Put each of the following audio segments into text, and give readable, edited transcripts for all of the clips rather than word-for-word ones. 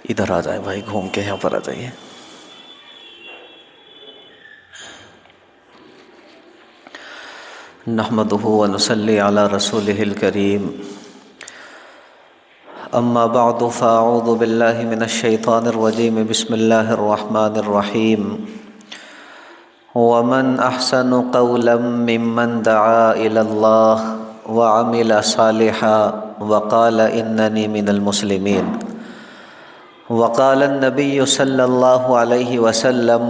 ادھر آ جائیں بھائی، گھوم کے یہاں پر آ جائیے۔ نحمدہ ونصلی علی رسولہ الکریم، اما بعد فاعوذ باللہ من الشیطان الرجیم، بسم اللہ الرحمن الرحیم۔ ومن احسن قولا ممن دعا الی اللہ وعمل صالحا وقال اننی من المسلمین۔ وقال النبی صلی اللہ علیہ وسلم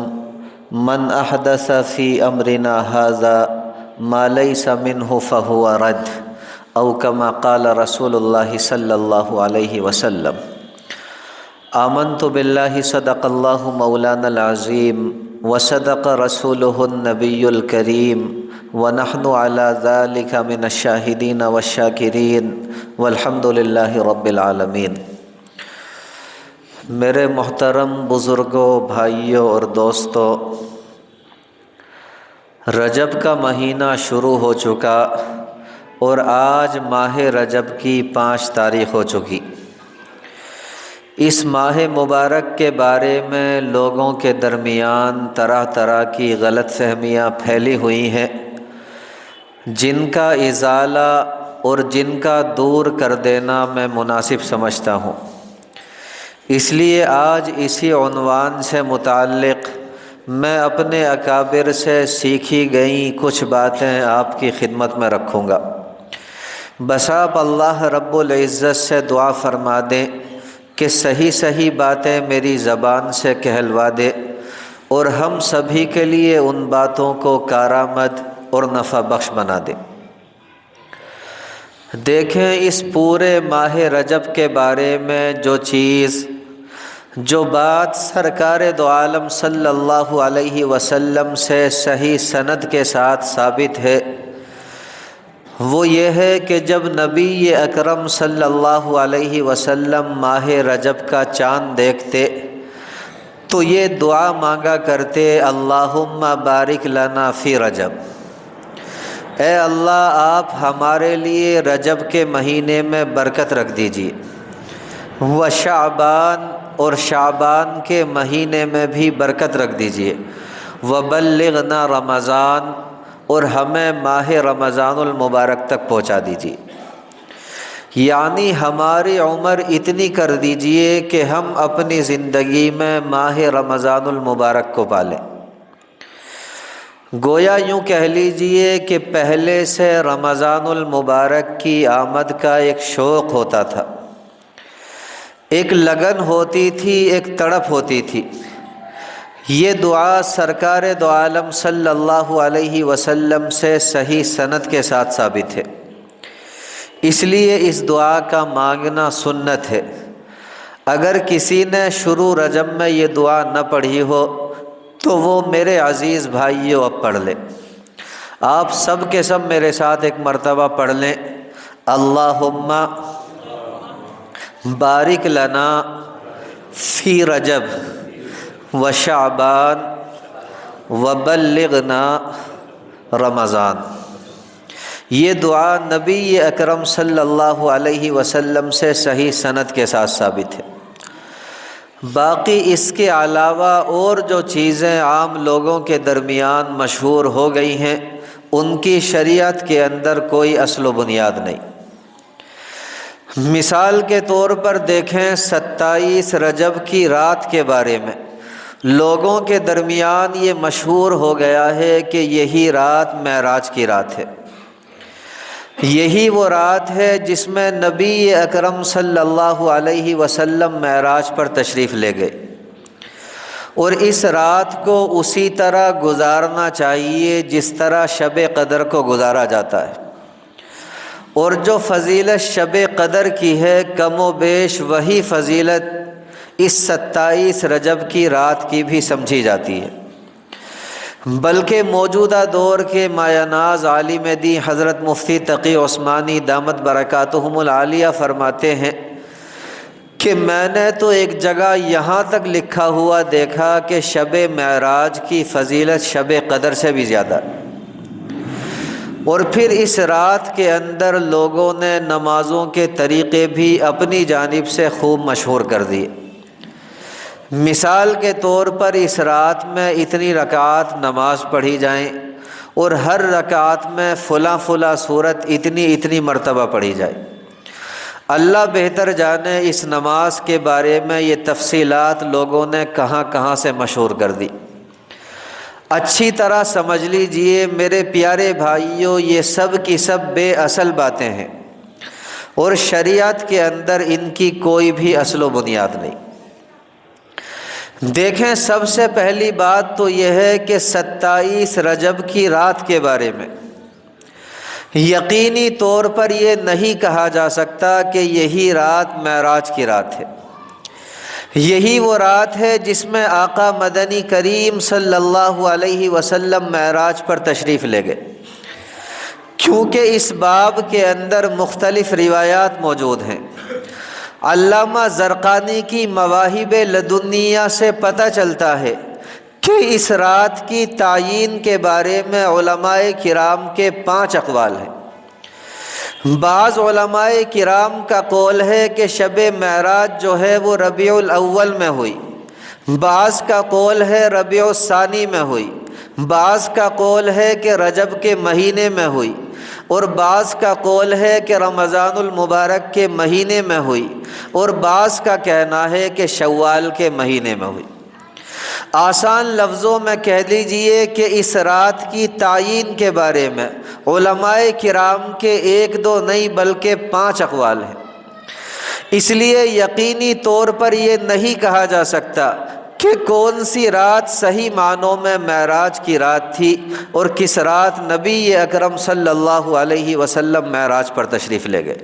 من احدث فی امرنا ھذا ما لیس منہ فہو رد، او کما قال رسول اللہ صلی اللہ علیہ وسلم۔ آمنت باللہ صدق اللہ مولانا العظیم وصدق رسولہ النبی الکریم، ونحن علی ذلک من الشاہدین والشاکرین، والحمد للہ رب العالمین۔ میرے محترم بزرگوں، بھائیوں اور دوستوں، رجب کا مہینہ شروع ہو چکا اور آج ماہ رجب کی 5 تاریخ ہو چکی۔ اس ماہ مبارک کے بارے میں لوگوں کے درمیان طرح طرح کی غلط فہمیاں پھیلی ہوئی ہیں، جن کا ازالہ اور جن کا دور کر دینا میں مناسب سمجھتا ہوں۔ اس لیے آج اسی عنوان سے متعلق میں اپنے اکابر سے سیکھی گئیں کچھ باتیں آپ کی خدمت میں رکھوں گا۔ بس آپ اللہ رب العزت سے دعا فرما دیں کہ صحیح صحیح باتیں میری زبان سے کہلوا دے اور ہم سبھی کے لیے ان باتوں کو کارآمد اور نفع بخش بنا دے۔ دیکھیں، اس پورے ماہ رجب کے بارے میں جو بات سرکار دو عالم صلی اللہ علیہ وسلم سے صحیح سند کے ساتھ ثابت ہے، وہ یہ ہے کہ جب نبی اکرم صلی اللہ علیہ وسلم ماہ رجب کا چاند دیکھتے تو یہ دعا مانگا کرتے، اللہم بارک لنا فی رجب، اے اللہ آپ ہمارے لیے رجب کے مہینے میں برکت رکھ دیجیے، وشعبان، اور شعبان کے مہینے میں بھی برکت رکھ دیجیے، وبلغنا رمضان، اور ہمیں ماہ رمضان المبارک تک پہنچا دیجیے، یعنی ہماری عمر اتنی کر دیجیے کہ ہم اپنی زندگی میں ماہ رمضان المبارک کو پالیں۔ گویا یوں کہہ لیجئے کہ پہلے سے رمضان المبارک کی آمد کا ایک شوق ہوتا تھا، ایک لگن ہوتی تھی، ایک تڑپ ہوتی تھی۔ یہ دعا سرکار دو عالم صلی اللہ علیہ وسلم سے صحیح سند کے ساتھ ثابت ہے، اس لیے اس دعا کا مانگنا سنت ہے۔ اگر کسی نے شروع رجب میں یہ دعا نہ پڑھی ہو تو وہ میرے عزیز بھائیوں اب پڑھ لیں۔ آپ سب کے سب میرے ساتھ ایک مرتبہ پڑھ لیں، اللہم بارک لنا فی رجب وشعبان وبلغنا رمضان۔ یہ دعا نبی اکرم صلی اللہ علیہ وسلم سے صحیح سند کے ساتھ ثابت ہے۔ باقی اس کے علاوہ اور جو چیزیں عام لوگوں کے درمیان مشہور ہو گئی ہیں، ان کی شریعت کے اندر کوئی اصل و بنیاد نہیں۔ مثال کے طور پر دیکھیں، 27 رجب کی رات کے بارے میں لوگوں کے درمیان یہ مشہور ہو گیا ہے کہ یہی رات معراج کی رات ہے، یہی وہ رات ہے جس میں نبی اکرم صلی اللہ علیہ وسلم معراج پر تشریف لے گئے، اور اس رات کو اسی طرح گزارنا چاہیے جس طرح شب قدر کو گزارا جاتا ہے، اور جو فضیلت شب قدر کی ہے کم و بیش وہی فضیلت اس 27 رجب کی رات کی بھی سمجھی جاتی ہے۔ بلکہ موجودہ دور کے مایہ ناز عالم دین حضرت مفتی تقی عثمانی دامت برکاتہم العالیہ فرماتے ہیں کہ میں نے تو ایک جگہ یہاں تک لکھا ہوا دیکھا کہ شب معراج کی فضیلت شب قدر سے بھی زیادہ، اور پھر اس رات کے اندر لوگوں نے نمازوں کے طریقے بھی اپنی جانب سے خوب مشہور کر دیے۔ مثال کے طور پر اس رات میں اتنی رکعات نماز پڑھی جائیں اور ہر رکعت میں فلاں فلاں صورت اتنی مرتبہ پڑھی جائے۔ اللہ بہتر جانے اس نماز کے بارے میں یہ تفصیلات لوگوں نے کہاں کہاں سے مشہور کر دی۔ اچھی طرح سمجھ لیجئے میرے پیارے بھائیوں، یہ سب کی سب بے اصل باتیں ہیں اور شریعت کے اندر ان کی کوئی بھی اصل و بنیاد نہیں۔ دیکھیں، سب سے پہلی بات تو یہ ہے کہ 27 رجب کی رات کے بارے میں یقینی طور پر یہ نہیں کہا جا سکتا کہ یہی رات معراج کی رات ہے۔ یہی وہ رات ہے جس میں آقا مدنی کریم صلی اللہ علیہ وسلم معراج پر تشریف لے گئے، کیونکہ اس باب کے اندر مختلف روایات موجود ہیں۔ علامہ زرقانی کی مواہب لدنیہ سے پتہ چلتا ہے کہ اس رات کی تعیین کے بارے میں علماء کرام کے 5 اقوال ہیں۔ بعض علماء کرام کا قول ہے کہ شب معراج جو ہے وہ ربیع الاول میں ہوئی، بعض کا قول ہے ربیع الثانی میں ہوئی، بعض کا قول ہے کہ رجب کے مہینے میں ہوئی، اور بعض کا قول ہے کہ رمضان المبارک کے مہینے میں ہوئی، اور بعض کا کہنا ہے کہ شوال کے مہینے میں ہوئی۔ آسان لفظوں میں کہہ لیجئے کہ اس رات کی تعیین کے بارے میں علماء کرام کے 1-2 نہیں بلکہ 5 اقوال ہیں۔ اس لیے یقینی طور پر یہ نہیں کہا جا سکتا کہ کون سی رات صحیح معنوں میں معراج کی رات تھی اور کس رات نبی اکرم صلی اللہ علیہ وسلم معراج پر تشریف لے گئے۔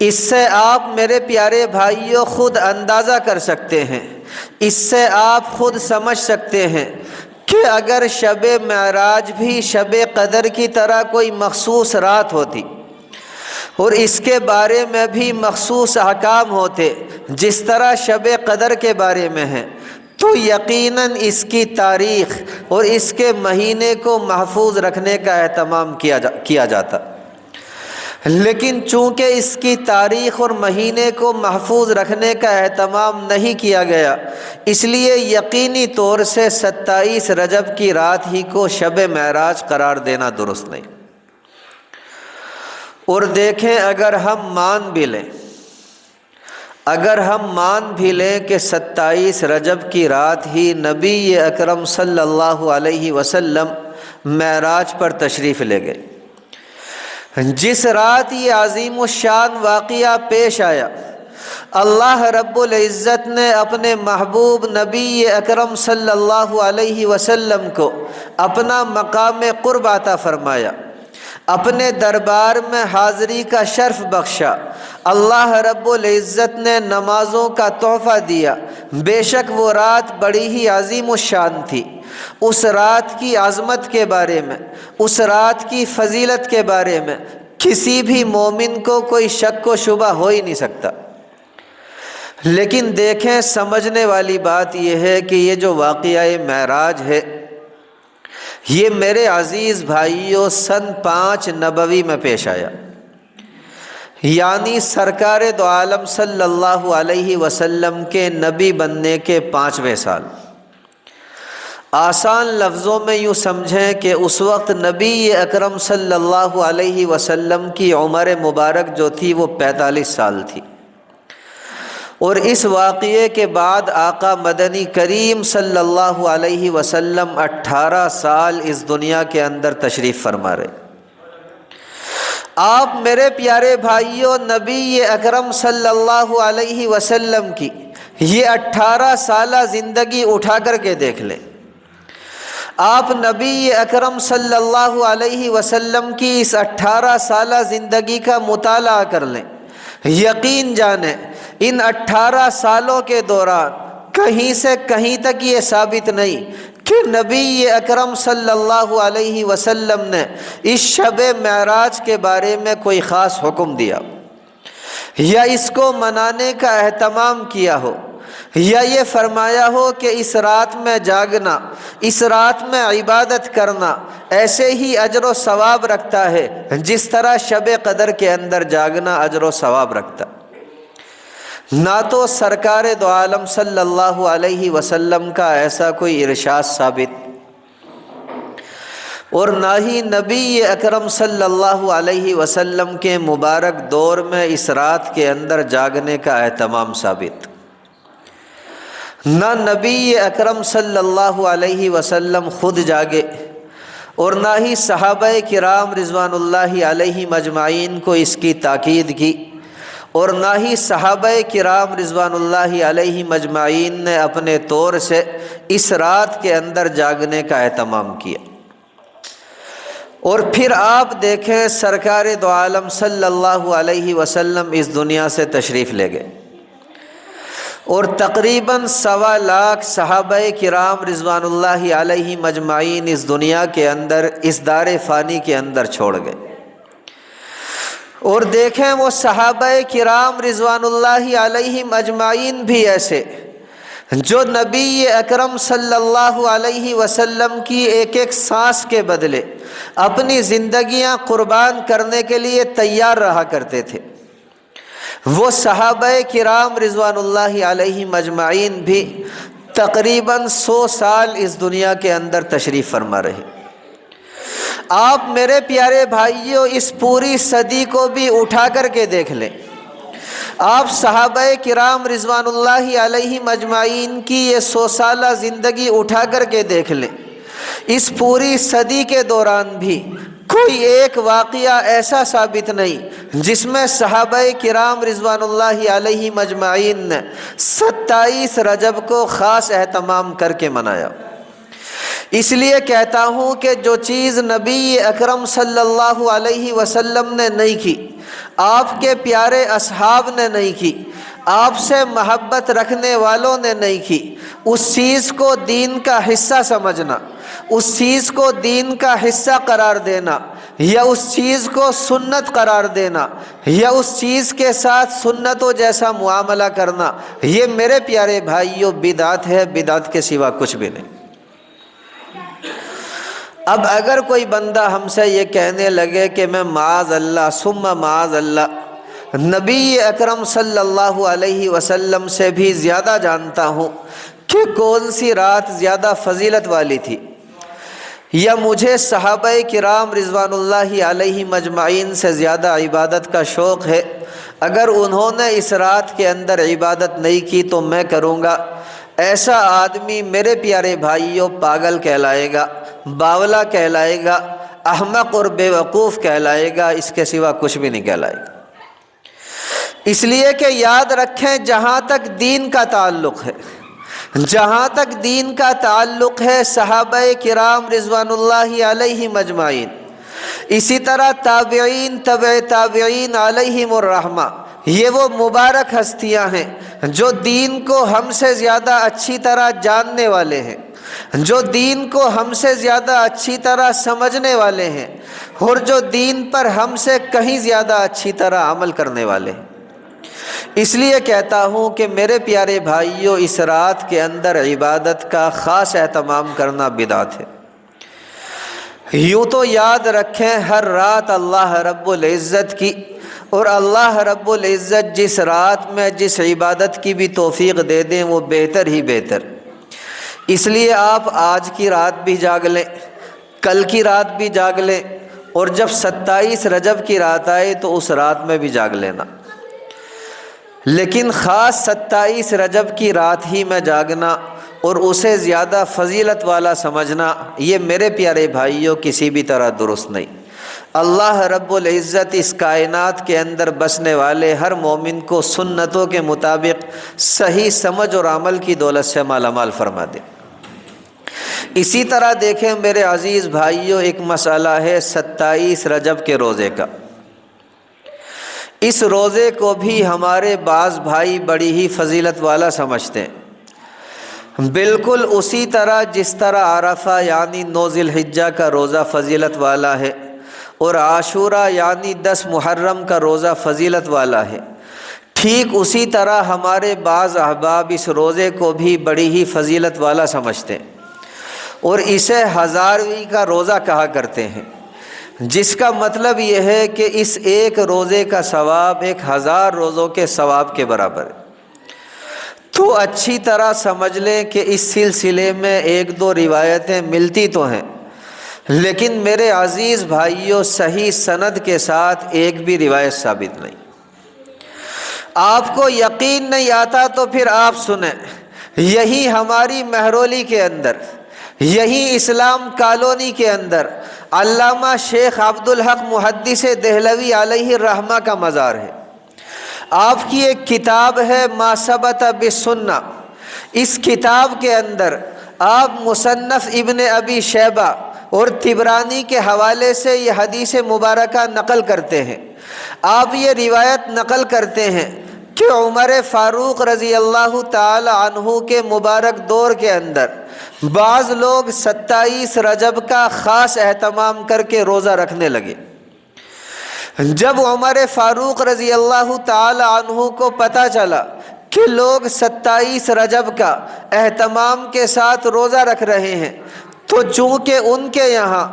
اس سے آپ میرے پیارے بھائیوں خود اندازہ کر سکتے ہیں، اس سے آپ خود سمجھ سکتے ہیں کہ اگر شب معراج بھی شب قدر کی طرح کوئی مخصوص رات ہوتی اور اس کے بارے میں بھی مخصوص احکام ہوتے جس طرح شب قدر کے بارے میں ہیں، تو یقیناً اس کی تاریخ اور اس کے مہینے کو محفوظ رکھنے کا اہتمام کیا جاتا۔ لیکن چونکہ اس کی تاریخ اور مہینے کو محفوظ رکھنے کا اہتمام نہیں کیا گیا، اس لیے یقینی طور سے 27 رجب کی رات ہی کو شب معراج قرار دینا درست نہیں۔ اور دیکھیں، اگر ہم مان بھی لیں کہ 27 رجب کی رات ہی نبی اکرم صلی اللہ علیہ وسلم معراج پر تشریف لے گئے، جس رات یہ عظیم الشان واقعہ پیش آیا، اللہ رب العزت نے اپنے محبوب نبی اکرم صلی اللہ علیہ وسلم کو اپنا مقام قرب عطا فرمایا، اپنے دربار میں حاضری کا شرف بخشا۔ اللہ رب العزت نے نمازوں کا تحفہ دیا۔ بے شک وہ رات بڑی ہی عظیم الشان تھی۔ اس رات کی عظمت کے بارے میں، اس رات کی فضیلت کے بارے میں کسی بھی مومن کو کوئی شک و شبہ ہو ہی نہیں سکتا۔ لیکن دیکھیں، سمجھنے والی بات یہ ہے کہ یہ جو واقعہ معراج ہے، یہ میرے عزیز بھائیوں سن 5 نبوی میں پیش آیا، یعنی سرکار دو عالم صلی اللہ علیہ وسلم کے نبی بننے کے 5ویں سال۔ آسان لفظوں میں یوں سمجھیں کہ اس وقت نبی اکرم صلی اللہ علیہ وسلم کی عمر مبارک جو تھی وہ 45 سال تھی، اور اس واقعے کے بعد آقا مدنی کریم صلی اللہ علیہ وسلم 18 سال اس دنیا کے اندر تشریف فرما رہے۔ آپ میرے پیارے بھائیوں نبی اکرم صلی اللہ علیہ وسلم کی یہ 18 سالہ زندگی اٹھا کر کے دیکھ لیں۔ آپ نبی اکرم صلی اللہ علیہ وسلم کی اس 18 سالہ زندگی کا مطالعہ کر لیں۔ یقین جانیں، ان 18 سالوں کے دوران کہیں سے کہیں تک یہ ثابت نہیں کہ نبی اکرم صلی اللہ علیہ وسلم نے اس شب معراج کے بارے میں کوئی خاص حکم دیا، یا اس کو منانے کا اہتمام کیا ہو، یا یہ فرمایا ہو کہ اس رات میں جاگنا، اس رات میں عبادت کرنا ایسے ہی اجر و ثواب رکھتا ہے جس طرح شب قدر کے اندر جاگنا اجر و ثواب رکھتا۔ نہ تو سرکار دو عالم صلی اللہ علیہ وسلم کا ایسا کوئی ارشاد ثابت، اور نہ ہی نبی اکرم صلی اللہ علیہ وسلم کے مبارک دور میں اس رات کے اندر جاگنے کا اہتمام ثابت۔ نہ نبی اکرم صلی اللہ علیہ وسلم خود جاگے، اور نہ ہی صحابہ کرام رضوان اللہ علیہم اجمعین کو اس کی تاکید کی، اور نہ ہی صحابہ کرام رضوان اللہ علیہم اجمعین نے اپنے طور سے اس رات کے اندر جاگنے کا اہتمام کیا۔ اور پھر آپ دیکھیں سرکار دو عالم صلی اللہ علیہ وسلم اس دنیا سے تشریف لے گئے، اور تقریباً 1.25 لاکھ صحابہ کرام رضوان اللہ علیہم اجمعین اس دنیا کے اندر، اس دار فانی کے اندر چھوڑ گئے۔ اور دیکھیں وہ صحابہ کرام رضوان اللہ علیہم اجمعین بھی ایسے جو نبی اکرم صلی اللہ علیہ وسلم کی ایک ایک سانس کے بدلے اپنی زندگیاں قربان کرنے کے لیے تیار رہا کرتے تھے، وہ صحابہ کرام رضوان اللہ علیہم اجمعین بھی تقریباً 100 سال اس دنیا کے اندر تشریف فرما رہے۔ آپ میرے پیارے بھائیوں اس پوری صدی کو بھی اٹھا کر کے دیکھ لیں، آپ صحابہ کرام رضوان اللہ علیہم اجمعین کی یہ 100 سالہ زندگی اٹھا کر کے دیکھ لیں، اس پوری صدی کے دوران بھی کوئی ایک واقعہ ایسا ثابت نہیں جس میں صحابہ کرام رضوان اللہ علیہم اجمعین نے 27 رجب کو خاص اہتمام کر کے منایا۔ اس لیے کہتا ہوں کہ جو چیز نبی اکرم صلی اللہ علیہ وسلم نے نہیں کی، آپ کے پیارے اصحاب نے نہیں کی، آپ سے محبت رکھنے والوں نے نہیں کی، اس چیز کو دین کا حصہ سمجھنا، اس چیز کو دین کا حصہ قرار دینا، یا اس چیز کو سنت قرار دینا، یا اس چیز کے ساتھ سنتوں جیسا معاملہ کرنا، یہ میرے پیارے بھائیوں بدعت ہے، بدعت کے سوا کچھ بھی نہیں۔ اب اگر کوئی بندہ ہم سے یہ کہنے لگے کہ میں معاذ اللہ ثم معاذ اللہ نبی اکرم صلی اللہ علیہ وسلم سے بھی زیادہ جانتا ہوں کہ کون سی رات زیادہ فضیلت والی تھی، یا مجھے صحابہ کرام رضوان اللہ علیہ مجمعین سے زیادہ عبادت کا شوق ہے، اگر انہوں نے اس رات کے اندر عبادت نہیں کی تو میں کروں گا، ایسا آدمی میرے پیارے بھائیوں پاگل کہلائے گا، باولا کہلائے گا، احمق اور بے وقوف کہلائے گا، اس کے سوا کچھ بھی نہیں کہلائے گا۔ اس لیے کہ یاد رکھیں جہاں تک دین کا تعلق ہے، جہاں تک دین کا تعلق ہے صحابہ کرام رضوان اللہ علیہ مجمعین، اسی طرح تابعین تبع تابعین علیہم الرحمہ، یہ وہ مبارک ہستیاں ہیں جو دین کو ہم سے زیادہ اچھی طرح جاننے والے ہیں، جو دین کو ہم سے زیادہ اچھی طرح سمجھنے والے ہیں، اور جو دین پر ہم سے کہیں زیادہ اچھی طرح عمل کرنے والے ہیں۔ اس لیے کہتا ہوں کہ میرے پیارے بھائیوں اس رات کے اندر عبادت کا خاص اہتمام کرنا بدعت ہے۔ یوں تو یاد رکھیں ہر رات اللہ رب العزت کی، اور اللہ رب العزت جس رات میں جس عبادت کی بھی توفیق دے دیں وہ بہتر ہی بہتر۔ اس لیے آپ آج کی رات بھی جاگ لیں، کل کی رات بھی جاگ لیں، اور جب 27 رجب کی رات آئے تو اس رات میں بھی جاگ لینا، لیکن خاص 27 رجب کی رات ہی میں جاگنا اور اسے زیادہ فضیلت والا سمجھنا، یہ میرے پیارے بھائیوں کسی بھی طرح درست نہیں۔ اللہ رب العزت اس کائنات کے اندر بسنے والے ہر مومن کو سنتوں کے مطابق صحیح سمجھ اور عمل کی دولت سے مالا مال فرما دے۔ اسی طرح دیکھیں میرے عزیز بھائیوں، ایک مسئلہ ہے 27 رجب کے روزے کا۔ اس روزے کو بھی ہمارے بعض بھائی بڑی ہی فضیلت والا سمجھتے ہیں، بالکل اسی طرح جس طرح عرفہ یعنی 9 ذی الحجہ کا روزہ فضیلت والا ہے، اور عاشورہ یعنی 10 محرم کا روزہ فضیلت والا ہے، ٹھیک اسی طرح ہمارے بعض احباب اس روزے کو بھی بڑی ہی فضیلت والا سمجھتے ہیں، اور اسے 1000ویں کا روزہ کہا کرتے ہیں، جس کا مطلب یہ ہے کہ اس ایک روزے کا ثواب 1000 روزوں کے ثواب کے برابر ہے۔ تو اچھی طرح سمجھ لیں کہ اس سلسلے میں ایک دو روایتیں ملتی تو ہیں، لیکن میرے عزیز بھائیوں صحیح سند کے ساتھ ایک بھی روایت ثابت نہیں۔ آپ کو یقین نہیں آتا تو پھر آپ سنیں، یہی ہماری مہرولی کے اندر، یہی اسلام کالونی کے اندر علامہ شیخ عبدالحق محدث دہلوی علیہ الرحمہ کا مزار ہے۔ آپ کی ایک کتاب ہے ما ثبت بالسنہ، اس کتاب کے اندر آپ مصنف ابن ابی شیبہ اور طبرانی کے حوالے سے یہ حدیث مبارکہ نقل کرتے ہیں۔ آپ یہ روایت نقل کرتے ہیں کہ عمر فاروق رضی اللہ تعالی عنہ کے مبارک دور کے اندر بعض لوگ 27 رجب کا خاص اہتمام کر کے روزہ رکھنے لگے۔ جب عمر فاروق رضی اللہ تعالی عنہ کو پتہ چلا کہ لوگ 27 رجب کا اہتمام کے ساتھ روزہ رکھ رہے ہیں، تو چونکہ ان کے یہاں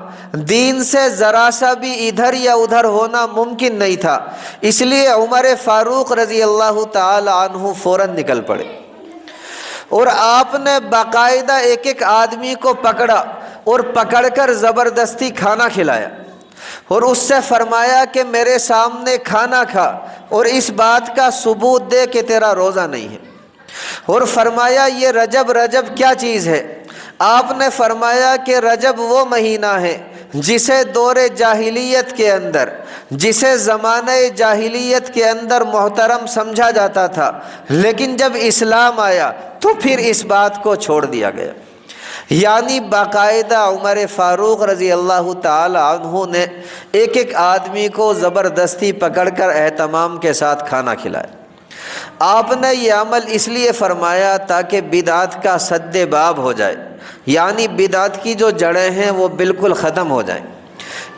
دین سے ذرا سا بھی ادھر یا ادھر ہونا ممکن نہیں تھا، اس لیے عمر فاروق رضی اللہ تعالی عنہ فوراً نکل پڑے، اور آپ نے باقاعدہ ایک ایک آدمی کو پکڑا اور پکڑ کر زبردستی کھانا کھلایا، اور اس سے فرمایا کہ میرے سامنے کھانا کھا اور اس بات کا ثبوت دے کہ تیرا روزہ نہیں ہے۔ اور فرمایا یہ رجب کیا چیز ہے؟ آپ نے فرمایا کہ رجب وہ مہینہ ہے جسے دور جاہلیت کے اندر، جسے زمانہ جاہلیت کے اندر محترم سمجھا جاتا تھا، لیکن جب اسلام آیا تو پھر اس بات کو چھوڑ دیا گیا۔ یعنی باقاعدہ عمر فاروق رضی اللہ تعالی عنہ نے ایک ایک آدمی کو زبردستی پکڑ کر اہتمام کے ساتھ کھانا کھلایا۔ آپ نے یہ عمل اس لیے فرمایا تاکہ بدعت کا سد باب ہو جائے، یعنی بدعت کی جو جڑیں ہیں وہ بالکل ختم ہو جائیں۔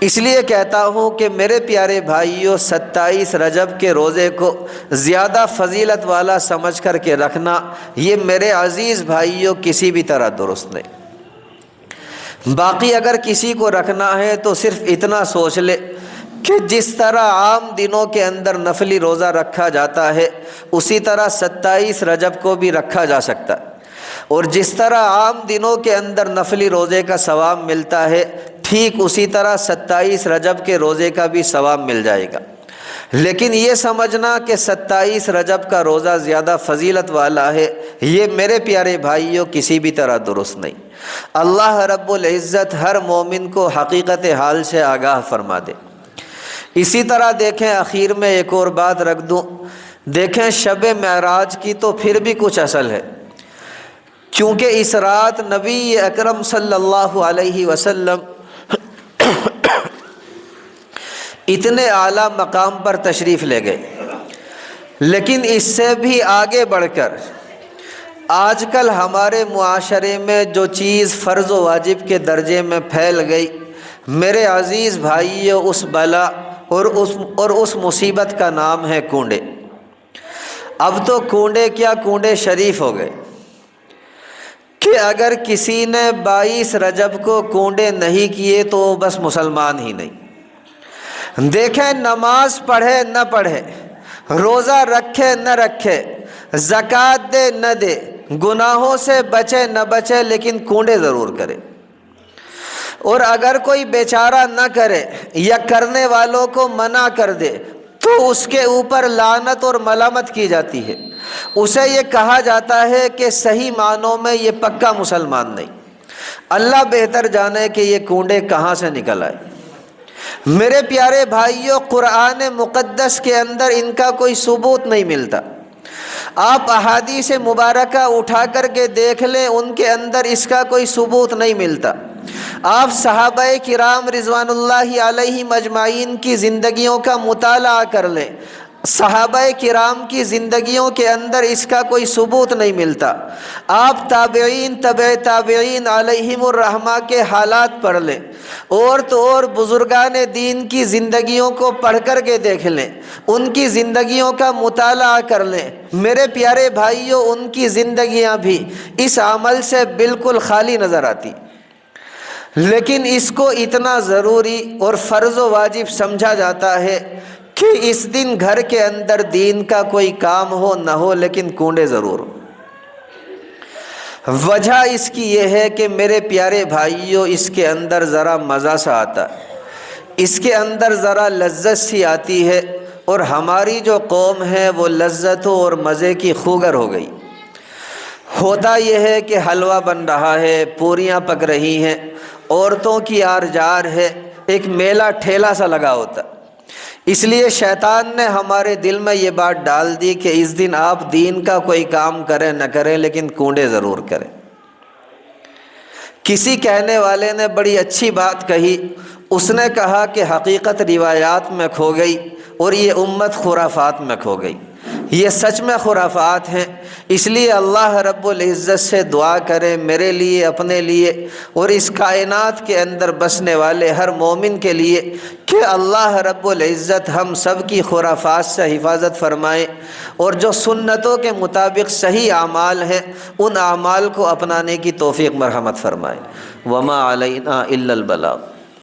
اس لیے کہتا ہوں کہ میرے پیارے بھائیوں، 27 رجب کے روزے کو زیادہ فضیلت والا سمجھ کر کے رکھنا، یہ میرے عزیز بھائیوں کسی بھی طرح درست نہیں۔ باقی اگر کسی کو رکھنا ہے تو صرف اتنا سوچ لے کہ جس طرح عام دنوں کے اندر نفلی روزہ رکھا جاتا ہے، اسی طرح 27 رجب کو بھی رکھا جا سکتا ہے، اور جس طرح عام دنوں کے اندر نفلی روزے کا ثواب ملتا ہے، ٹھیک اسی طرح 27 رجب کے روزے کا بھی ثواب مل جائے گا۔ لیکن یہ سمجھنا کہ 27 رجب کا روزہ زیادہ فضیلت والا ہے، یہ میرے پیارے بھائیوں کسی بھی طرح درست نہیں۔ اللہ رب العزت ہر مومن کو حقیقت حال سے آگاہ فرما دے۔ اسی طرح دیکھیں، آخر میں ایک اور بات رکھ دوں، دیکھیں شب معراج کی تو پھر بھی کچھ اصل ہے، کیونکہ اس رات نبی اکرم صلی اللہ علیہ وسلم اتنے اعلیٰ مقام پر تشریف لے گئے۔ لیکن اس سے بھی آگے بڑھ کر آج کل ہمارے معاشرے میں جو چیز فرض و واجب کے درجے میں پھیل گئی، میرے عزیز بھائیوں، اس بلا اور اس مصیبت کا نام ہے کونڈے۔ اب تو کونڈے کیا، کونڈے شریف ہو گئے کہ اگر کسی نے 22 رجب کو کونڈے نہیں کیے تو وہ بس مسلمان ہی نہیں۔ دیکھیں، نماز پڑھے نہ پڑھے، روزہ رکھے نہ رکھے، زکوٰۃ دے نہ دے، گناہوں سے بچے نہ بچے، لیکن کونڈے ضرور کرے۔ اور اگر کوئی بیچارہ نہ کرے یا کرنے والوں کو منع کر دے تو اس کے اوپر لعنت اور ملامت کی جاتی ہے، اسے یہ کہا جاتا ہے کہ صحیح معنوں میں یہ پکا مسلمان نہیں۔ اللہ بہتر جانے کہ یہ کونڈے کہاں سے نکل آئے۔ میرے پیارے بھائیوں، قرآن مقدس کے اندر ان کا کوئی ثبوت نہیں ملتا۔ آپ احادیث مبارکہ اٹھا کر کے دیکھ لیں، ان کے اندر اس کا کوئی ثبوت نہیں ملتا۔ آپ صحابہ کرام رضوان اللہ علیہم اجمعین کی زندگیوں کا مطالعہ کر لیں، صحابہ کرام کی زندگیوں کے اندر اس کا کوئی ثبوت نہیں ملتا۔ آپ تابعین، تبع تابعین علیہم الرحمہ کے حالات پڑھ لیں، اور تو اور بزرگان دین کی زندگیوں کو پڑھ کر کے دیکھ لیں، ان کی زندگیوں کا مطالعہ کر لیں، میرے پیارے بھائیوں، ان کی زندگیاں بھی اس عمل سے بالکل خالی نظر آتی۔ لیکن اس کو اتنا ضروری اور فرض و واجب سمجھا جاتا ہے کہ اس دن گھر کے اندر دین کا کوئی کام ہو نہ ہو، لیکن کونڈے ضرور ہو۔ وجہ اس کی یہ ہے کہ میرے پیارے بھائیوں، اس کے اندر ذرا مزہ سا آتا ہے، اس کے اندر ذرا لذت سی آتی ہے، اور ہماری جو قوم ہے وہ لذتوں اور مزے کی خوگر ہو گئی۔ ہوتا یہ ہے کہ حلوہ بن رہا ہے، پوریاں پک رہی ہیں، عورتوں کی آر جار ہے، ایک میلہ ٹھیلا سا لگا ہوتا۔ اس لیے شیطان نے ہمارے دل میں یہ بات ڈال دی کہ اس دن آپ دین کا کوئی کام کریں نہ کریں لیکن کونڈے ضرور کریں۔ کسی کہنے والے نے بڑی اچھی بات کہی، اس نے کہا کہ حقیقت روایات میں کھو گئی اور یہ امت خرافات میں کھو گئی۔ یہ سچ میں خرافات ہیں، اس لیے اللہ رب العزت سے دعا کریں میرے لیے، اپنے لیے اور اس کائنات کے اندر بسنے والے ہر مومن کے لیے، کہ اللہ رب العزت ہم سب کی خرافات سے حفاظت فرمائے، اور جو سنتوں کے مطابق صحیح اعمال ہیں ان اعمال کو اپنانے کی توفیق مرحمت فرمائے۔ وما علینا الا البلاغ۔